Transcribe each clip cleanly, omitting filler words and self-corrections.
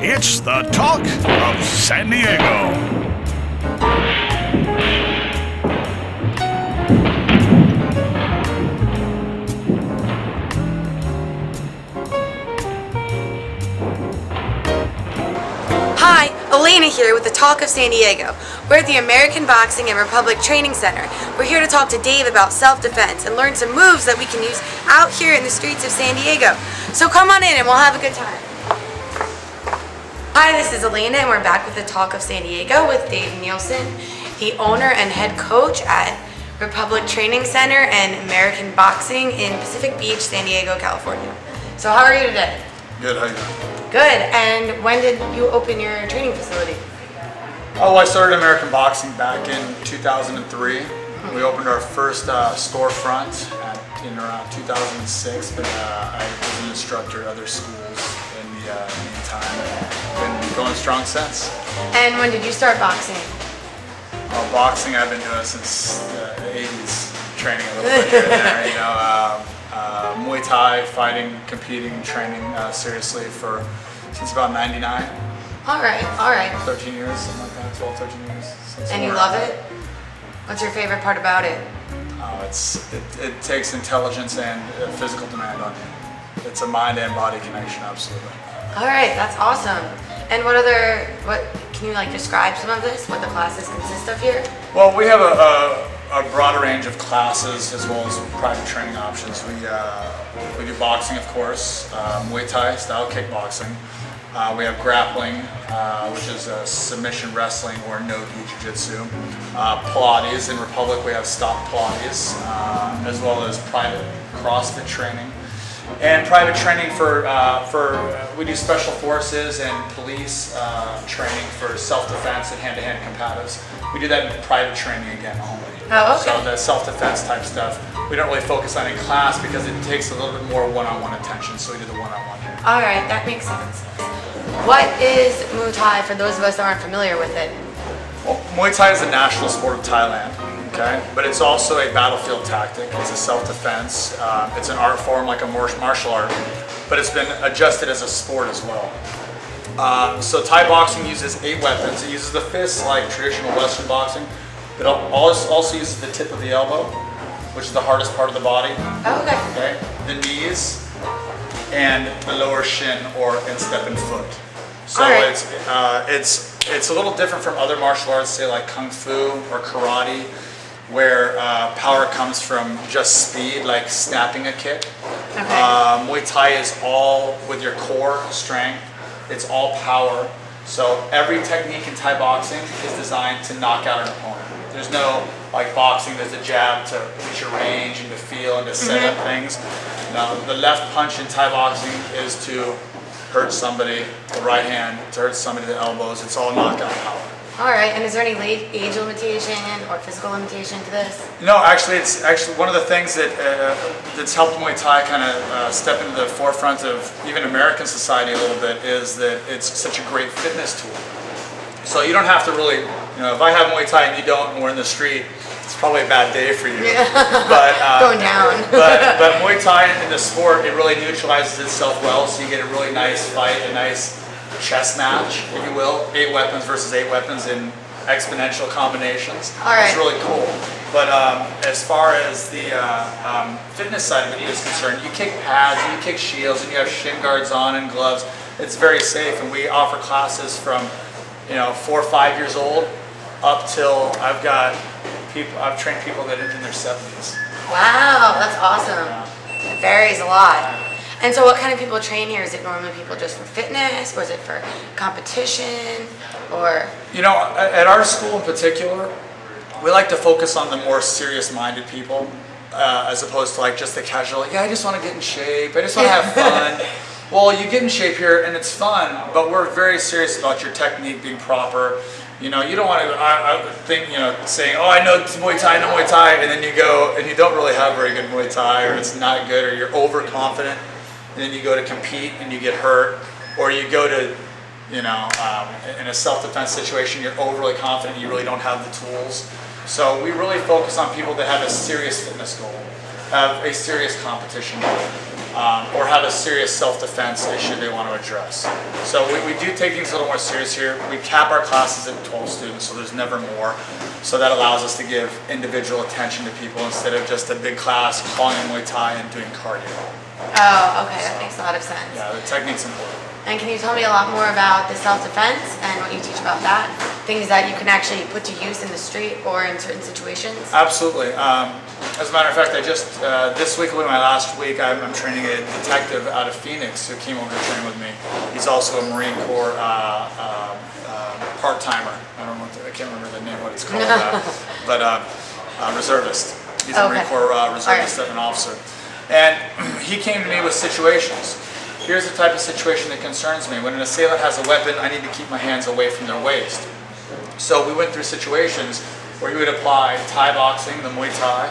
It's the talk of San Diego. Hi, Elena here with the Talk of San Diego. We're at the American Boxing and Republic Training Center. We're here to talk to Dave about self-defense and learn some moves that we can use out here in the streets of San Diego. So come on in and we'll have a good time. Hi, this is Elena and we're back with the Talk of San Diego with Dave Nielsen, the owner and head coach at Republic Training Ctr and American Boxing in Pacific Beach, San Diego, California. So how are you today? Good, how you doing? Good. And when did you open your training facility? Oh, I started American Boxing back in 2003. We opened our first storefront in around 2006, but I was an instructor at other schools in the meantime. Been going strong since. And when did you start boxing? Boxing I've been doing since the 80s, training a little bit here and there, you know. Muay Thai, fighting, competing, training seriously since about 99. All right. 13 years, something like that, 12, 13 years. And you love it? What's your favorite part about it? It takes intelligence and physical demand on you. It's a mind and body connection, absolutely. All right, that's awesome. And what can you describe some of this? What the classes consist of here? Well, we have a broader range of classes as well as private training options. We do boxing, of course, Muay Thai style kickboxing. We have grappling, which is submission wrestling or no-gi jiu-jitsu. Pilates, in Republic we have stop Pilates, as well as private CrossFit training. And private training we do special forces and police training for self-defense and hand-to-hand combatives. We do that in private training again only. Oh, okay. So the self-defense type stuff, we don't really focus on in class because it takes a little bit more one-on-one attention, so we do the one-on-one here. All right, that makes sense. What is Muay Thai for those of us that aren't familiar with it? Well, Muay Thai is the national sport of Thailand, okay? But it's also a battlefield tactic. It's a self-defense. It's an art form like a martial art, but it's been adjusted as a sport as well. So Thai boxing uses 8 weapons. It uses the fists like traditional Western boxing, but it also uses the tip of the elbow, which is the hardest part of the body. Oh, okay. The knees and the lower shin or instep and foot. So right. It's a little different from other martial arts, say like Kung Fu or Karate, where power comes from just speed, like snapping a kick. Okay. Muay Thai is all with your core strength. It's all power. So every technique in Thai boxing is designed to knock out an opponent. There's no, like boxing, there's a jab to reach your range and to feel and to set up things. Now, the left punch in Thai boxing is to hurt somebody, the right hand to hurt somebody, the elbows. It's all knockout power. All right, and is there any age limitation or physical limitation to this? No, actually, it's one of the things that's helped Muay Thai kind of step into the forefront of even American society a little bit is that it's such a great fitness tool. So you don't have to really, if I have Muay Thai and you don't and we're in the street, it's probably a bad day for you. Yeah. But, going down. but Muay Thai in the sport, it really neutralizes itself well, so you get a really nice fight, a nice chess match, if you will. 8 weapons versus 8 weapons in exponential combinations. All right. It's really cool. But as far as the fitness side of it is concerned, you kick pads, and you kick shields, and you have shin guards on and gloves. It's very safe, and we offer classes from 4 or 5 years old up till I've trained people that are in their 70s. Wow, that's awesome. It varies a lot. And so what kind of people train here? Is it normally people just for fitness, or is it for competition, or? At our school in particular, we like to focus on the more serious-minded people, as opposed to just the casual, I just want to get in shape, I just want to have fun. Well, you get in shape here and it's fun, but we're very serious about your technique being proper. You don't want to saying, oh, I know Muay Thai, and then you go and you don't really have very good Muay Thai, or it's not good, or you're overconfident, and then you go to compete and you get hurt, or you go to, in a self-defense situation, you're overly confident, you really don't have the tools. So we really focus on people that have a serious fitness goal, have a serious competition goal. or have a serious self-defense issue they want to address. So we do take things a little more serious here. We cap our classes at 12 students, so there's never more. So that allows us to give individual attention to people instead of just a big class calling Muay Thai and doing cardio. Oh, okay, that makes a lot of sense. Yeah, the technique's important. And can you tell me a lot more about the self-defense and what you teach about that? Things that you can actually put to use in the street or in certain situations? Absolutely. As a matter of fact, I just, this week will be my last week. I'm training a detective out of Phoenix who came over to train with me. He's also a Marine Corps part-timer. I can't remember the name, what it's called, but reservist. He's a Marine Corps reservist and an officer. And he came to me with situations. Here's the type of situation that concerns me. When an assailant has a weapon, I need to keep my hands away from their waist. So we went through situations where he would apply Thai boxing, the Muay Thai,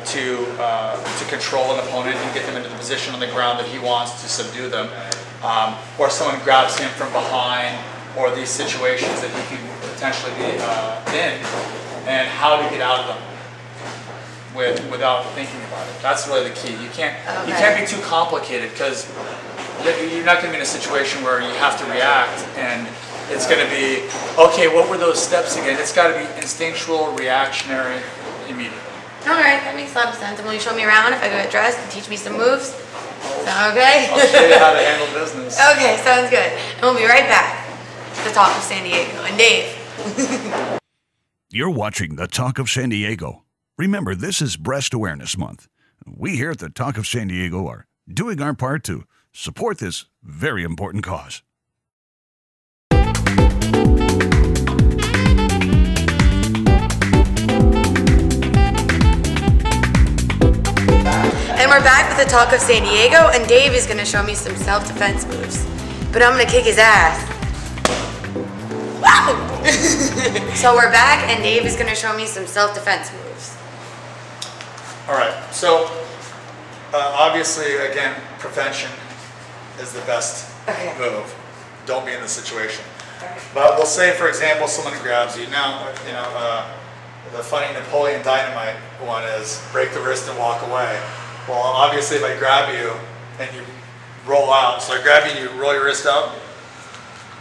to control an opponent and get them into the position on the ground that he wants to subdue them. Or someone grabs him from behind, or these situations that he can potentially be in, and how to get out of them without thinking about it. That's really the key. You can't be too complicated, because you're not going to be in a situation where you have to react and it's going to be, okay, what were those steps again? It's got to be instinctual, reactionary, immediate. Alright, that makes a lot of sense. And will you show me around if I go get dressed and teach me some moves? Sound okay? I'll show you how to handle business. Okay, sounds good. And we'll be right back to the Talk of San Diego. And Dave. You're watching the Talk of San Diego. Remember, this is Breast Awareness Month. We here at the Talk of San Diego are doing our part to support this very important cause. And we're back with the Talk of San Diego, and Dave is going to show me some self-defense moves. But I'm going to kick his ass. Wow! So we're back, and Dave is going to show me some self-defense moves. Alright, so obviously, again, prevention is the best move. Don't be in the situation. But we'll say, for example, someone grabs you. Now, the funny Napoleon Dynamite one is break the wrist and walk away. Well, obviously, if I grab you and you roll out, so I grab you and you roll your wrist out,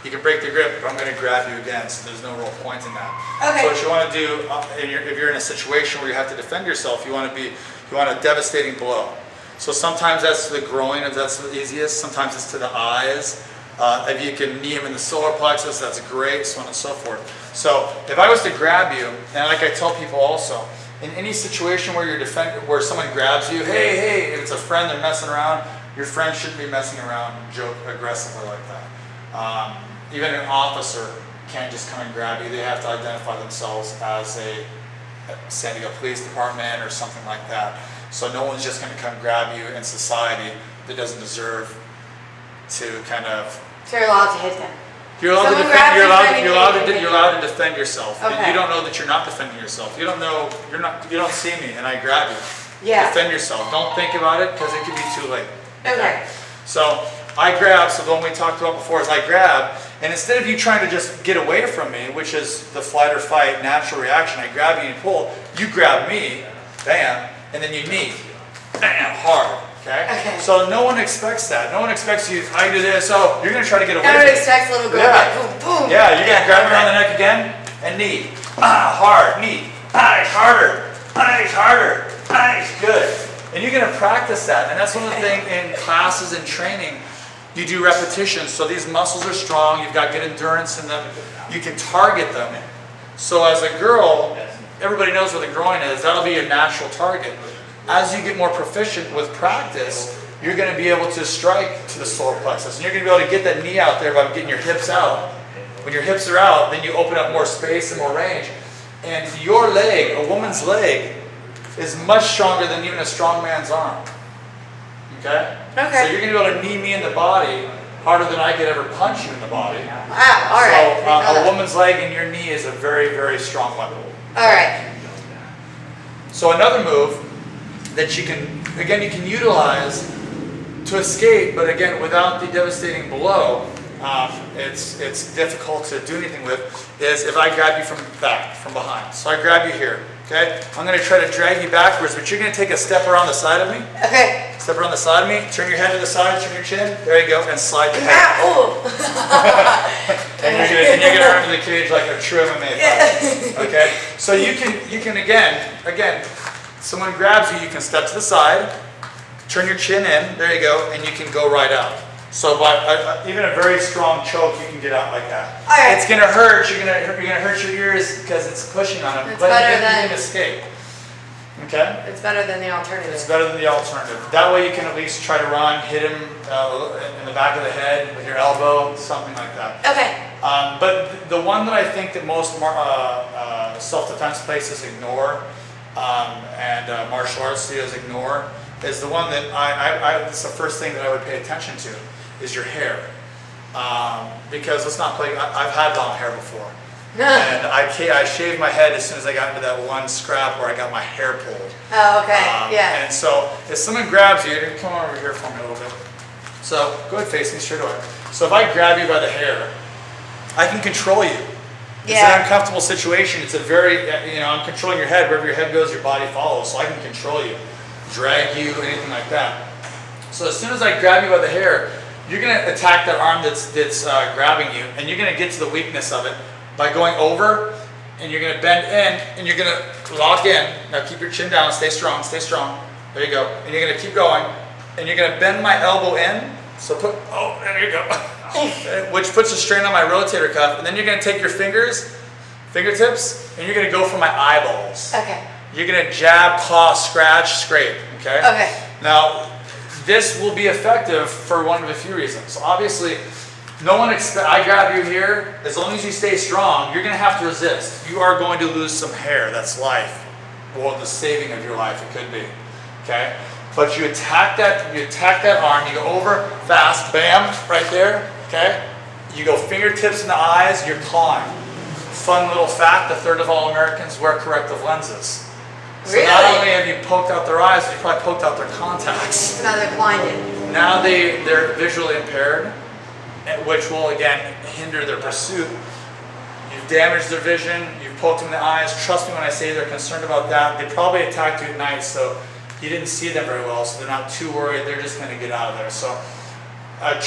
you can break the grip, but I'm going to grab you again, so there's no real point in that. Okay. So what you want to do, if you're in a situation where you have to defend yourself, you want a devastating blow. So sometimes that's to the groin, if that's the easiest. Sometimes it's to the eyes. If you can knee him in the solar plexus, that's great, so on and so forth. So if I was to grab you, and like I tell people also, in any situation where where someone grabs you, hey, if it's a friend, they're messing around, your friend shouldn't be messing around aggressively like that. Even an officer can't just come and grab you. They have to identify themselves as a San Diego Police Department or something like that. So no one's just going to come grab you in society that doesn't deserve to kind of... So you're allowed to hit them? You're allowed to defend yourself. Okay. You don't know that you're not defending yourself. You don't know, you don't see me and I grab you. Yeah. Defend yourself. Don't think about it, because it could be too late. Okay. So I grab, so the one we talked about before is I grab, and instead of you trying to just get away from me, which is the flight or fight natural reaction, I grab you and pull, you grab me, bam, and then you knee, bam, hard. Okay? So no one expects that. No one expects you, I do this, so you're going to try to get away from me. Everyone expects a little girl like boom, boom. Yeah, you're going to grab me around the neck again, and knee. Hard, knee. Nice, harder. Nice, harder. Nice, good. And you're going to practice that. And that's one of the things in classes and training, you do repetitions. So these muscles are strong, you've got good endurance in them, you can target them. So as a girl, everybody knows where the groin is, that'll be your natural target. As you get more proficient with practice, you're going to be able to strike to the solar plexus. And you're going to be able to get that knee out there by getting your hips out. When your hips are out, then you open up more space and more range. And your leg, a woman's leg, is much stronger than even a strong man's arm. Okay? So you're going to be able to knee me in the body harder than I could ever punch you in the body. Wow, alright. So a woman's leg and your knee is a very, very strong weapon. Alright. So another move that you can utilize to escape, but again, without the devastating blow, it's difficult to do anything with, is if I grab you from back, from behind. So I grab you here. Okay? I'm going to try to drag you backwards, but you're going to take a step around the side of me. Okay. Step around the side of me, turn your head to the side, turn your chin. There you go, and slide your head. Oh. And you're going to run to the cage like a true MMA fighter. Okay? So you can again, someone grabs you, you can step to the side, turn your chin in, there you go, and you can go right out. So by even a very strong choke, you can get out like that. Right. It's gonna hurt. You're gonna hurt your ears because it's pushing on them. It's but better you than can escape. Okay. It's better than the alternative. It's better than the alternative. That way you can at least try to run, hit him in the back of the head with your elbow, something like that. Okay. But the one that I think that most self-defense places ignore and martial arts studios ignore is the one that it's the first thing that I would pay attention to. Is your hair. Because let's not play, I've had long hair before. And I shaved my head as soon as I got into that one scrap where I got my hair pulled. Oh, okay, yeah. And so if someone grabs you, come over here for me a little bit. So go ahead, face me straight away. So if I grab you by the hair, I can control you. It's an uncomfortable situation. It's a very, I'm controlling your head. Wherever your head goes, your body follows. So I can control you, drag you, anything like that. So as soon as I grab you by the hair, you're going to attack that arm that's grabbing you, and you're going to get to the weakness of it by going over, and you're going to bend in, and you're going to lock in. Now keep your chin down, stay strong, stay strong. There you go. And you're going to keep going, and you're going to bend my elbow in. So there you go. Which puts a strain on my rotator cuff, and then you're going to take your fingertips, and you're going to go for my eyeballs. Okay. You're going to jab, claw, scratch, scrape. Okay. Okay. Now, this will be effective for one of a few reasons. Obviously, I grab you here, as long as you stay strong, you're going to have to resist. You are going to lose some hair. That's life. Well, the saving of your life, it could be. Okay? But you attack that arm, you go over, fast, bam, right there. Okay? You go fingertips in the eyes, you're clawing. Fun little fact, a third of all Americans wear corrective lenses. So really? Not only have you poked out their eyes, you probably poked out their contacts. So now they're blinded. Now they're visually impaired, which will again hinder their pursuit. You've damaged their vision, you've poked them in the eyes. Trust me when I say they're concerned about that. They probably attacked you at night, so you didn't see them very well, so they're not too worried. They're just going to get out of there. So I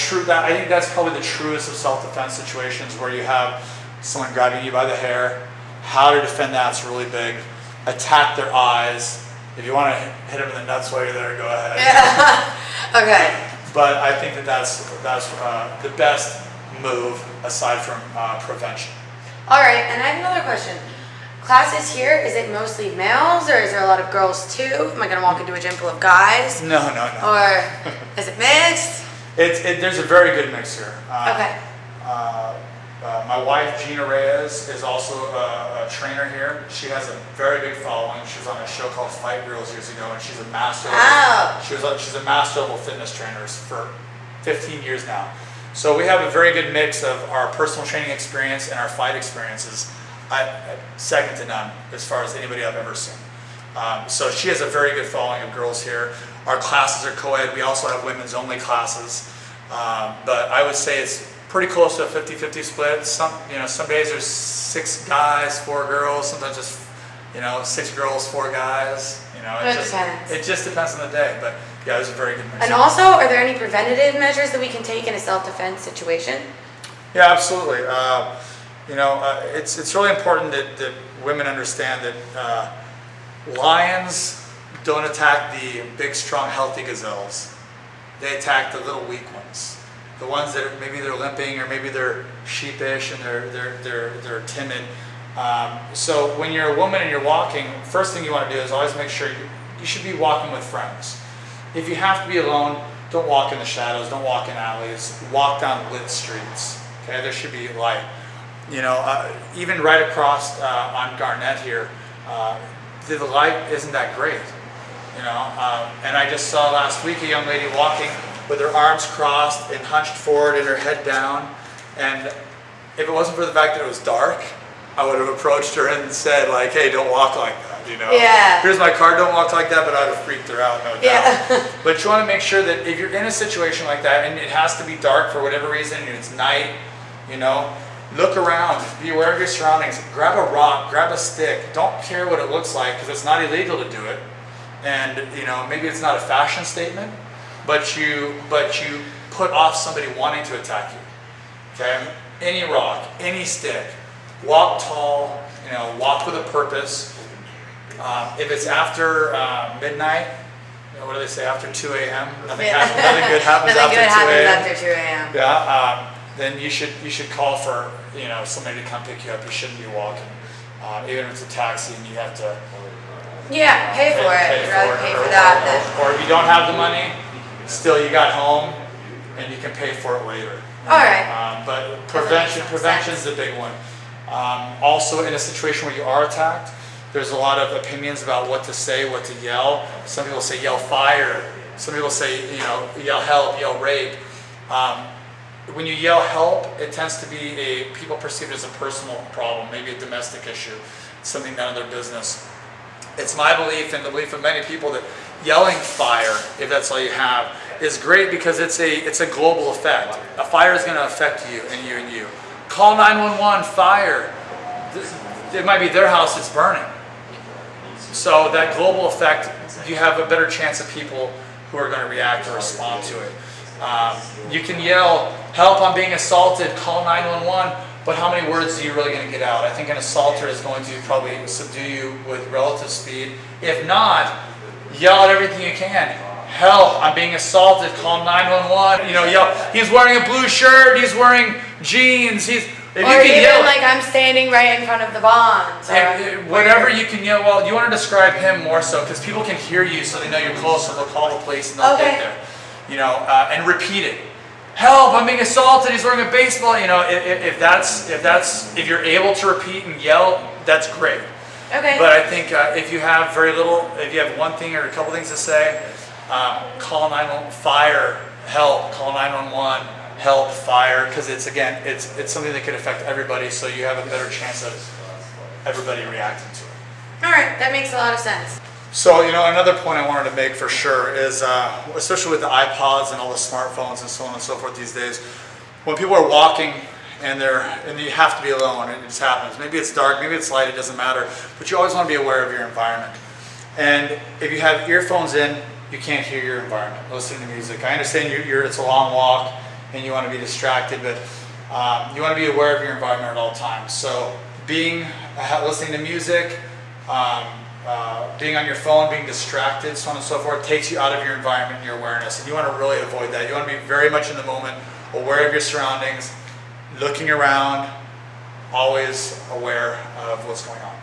think that's probably the truest of self-defense situations where you have someone grabbing you by the hair. How to defend that's really big. Attack their eyes. If you want to hit them in the nuts while you're there, go ahead. Yeah. Okay. But I think that's the best move aside from prevention. All right, and I have another question. Classes here, is it mostly males or is there a lot of girls too? Am I going to walk into a gym full of guys? No. Or is it mixed? There's a very good mix here. Okay. My wife, Gina Reyes, is also a trainer here. She has a very big following. She was on a show called Fight Girls years ago, and she's a master. She's a master level fitness trainer for 15 years now. So we have a very good mix of our personal training experience and our fight experiences. Second to none as far as anybody I've ever seen. So she has a very good following of girls here. Our classes are co-ed. We also have women's only classes. But I would say it's pretty close to a 50-50 split. Some days there's 6 guys, 4 girls. Sometimes just 6 girls, 4 guys. It just depends on the day. But yeah, it was a very good mix. And also, are there any preventative measures that we can take in a self-defense situation? Yeah, absolutely. It's really important that women understand that lions don't attack the big, strong, healthy gazelles. They attack the little weak ones. The ones that maybe they're limping or maybe they're sheepish and they're timid. So when you're a woman and you're walking, first thing you want to do is always make sure you should be walking with friends. If you have to be alone, don't walk in the shadows, don't walk in alleys, walk down lit streets. Okay, there should be light. Even right across on Garnett here, the light isn't that great. And I just saw last week a young lady walking with her arms crossed and hunched forward and her head down. And if it wasn't for the fact that it was dark, I would have approached her and said, like, hey, don't walk like that, Yeah. Here's my card, don't walk like that, but I'd have freaked her out, no doubt. Yeah. But you want to make sure that if you're in a situation like that and it has to be dark for whatever reason and it's night, Look around, be aware of your surroundings, grab a rock, grab a stick, don't care what it looks like because it's not illegal to do it. And you know, maybe it's not a fashion statement, but you put off somebody wanting to attack you. Okay? Any rock, any stick, walk tall, you know, walk with a purpose. If it's after midnight, you know, what do they say, after 2 a.m.? Nothing good happens after 2 a.m. Yeah. Then you should call for, you know, somebody to come pick you up. You shouldn't be walking, even if it's a taxi and you have to. Yeah, pay for it. You'd rather pay for that. Or if you don't have the money, still you got home and you can pay for it later. All right. But prevention is the big one. Also, in a situation where you are attacked, there's a lot of opinions about what to say, what to yell. Some people say yell fire. Some people say, you know, yell help, yell rape. When you yell help, it tends to be people perceive it as a personal problem, maybe a domestic issue, something none of their business. It's my belief and the belief of many people that yelling fire, if that's all you have, is great because it's a global effect. A fire is going to affect you and you and you. Call 911, fire. It might be their house that's burning. So that global effect, you have a better chance of people who are going to react or respond to it. You can yell, help, I'm being assaulted, call 911, but how many words are you really going to get out? I think an assaulter is going to probably subdue you with relative speed. If not, yell at everything you can. Help, I'm being assaulted, call 911. You know, yell, he's wearing a blue shirt, he's wearing jeans, or even yell, like I'm standing right in front of the bonds. Whatever you can yell. Well, you want to describe him more so because people can hear you so they know you're close, so they'll call the police and they'll get there. You know, and repeat it. Help! I'm being assaulted. He's wearing a baseball. You know, if you're able to repeat and yell, that's great. Okay. But I think if you have very little, if you have one thing or a couple things to say, call 911, fire, help. Call 911, help, fire, because it's something that could affect everybody. So you have a better chance of everybody reacting to it. All right, that makes a lot of sense. So, you know, another point I wanted to make for sure is, especially with the iPods and all the smartphones and so on and so forth these days, when people are walking and you have to be alone, and it just happens. Maybe it's dark, maybe it's light, it doesn't matter, but you always want to be aware of your environment. And if you have earphones in, you can't hear your environment, listening to music. I understand it's a long walk and you want to be distracted, but you want to be aware of your environment at all times. So, listening to music, being on your phone, being distracted, so on and so forth, takes you out of your environment and your awareness. And you want to really avoid that. You want to be very much in the moment, aware of your surroundings, looking around, always aware of what's going on.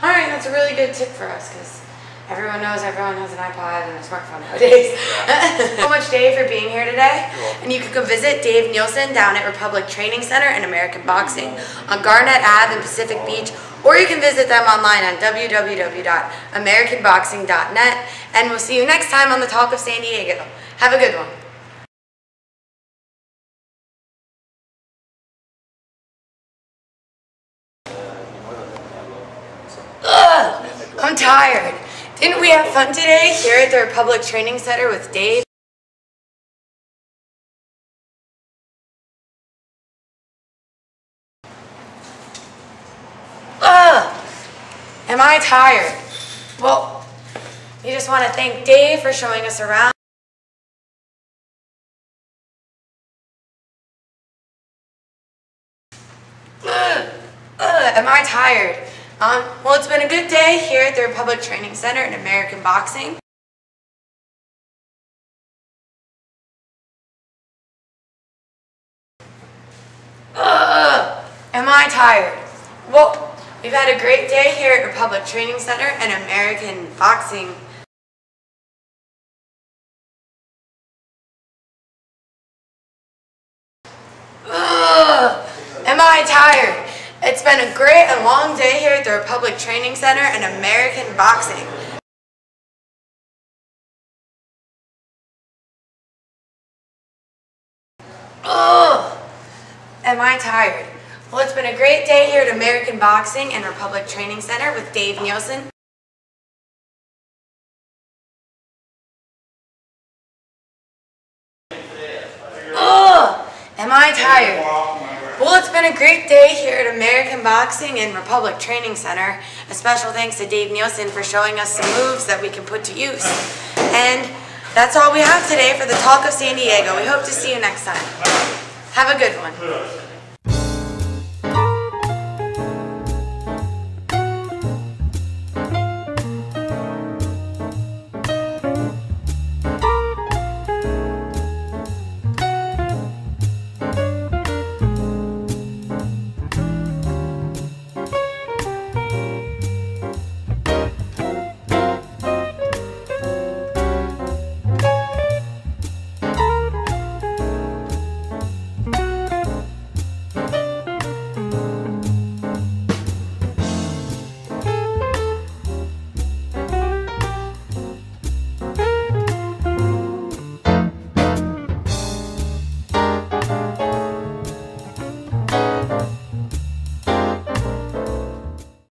All right, that's a really good tip for us because everyone knows everyone has an iPod and a smartphone nowadays. Yeah. Thank you so much, Dave, for being here today. You're welcome. And you can go visit Dave Nielsen down at Republic Training Ctr and American Boxing on Garnett Ave in Pacific Beach, or you can visit them online on www.americanboxing.net. And we'll see you next time on the Talk of San Diego. Have a good one. Ugh, I'm tired. Didn't we have fun today here at the Republic Training Ctr with Dave? Ugh, am I tired? Well, we just want to thank Dave for showing us around. Am I tired? Well, it's been a good day here at the Republic Training Ctr and American Boxing. Am I tired? Well, we've had a great day here at Republic Training Ctr and American Boxing. Am I tired? It's been a great and long day here at the Republic Training Ctr and American Boxing. Am I tired? Well, it's been a great day here at American Boxing and Republic Training Ctr with Dave Nielsen. Am I tired? Well, it's been a great day here at American Boxing and Republic Training Center. A special thanks to Dave Nielsen for showing us some moves that we can put to use. And that's all we have today for the Talk of San Diego. We hope to see you next time. Have a good one.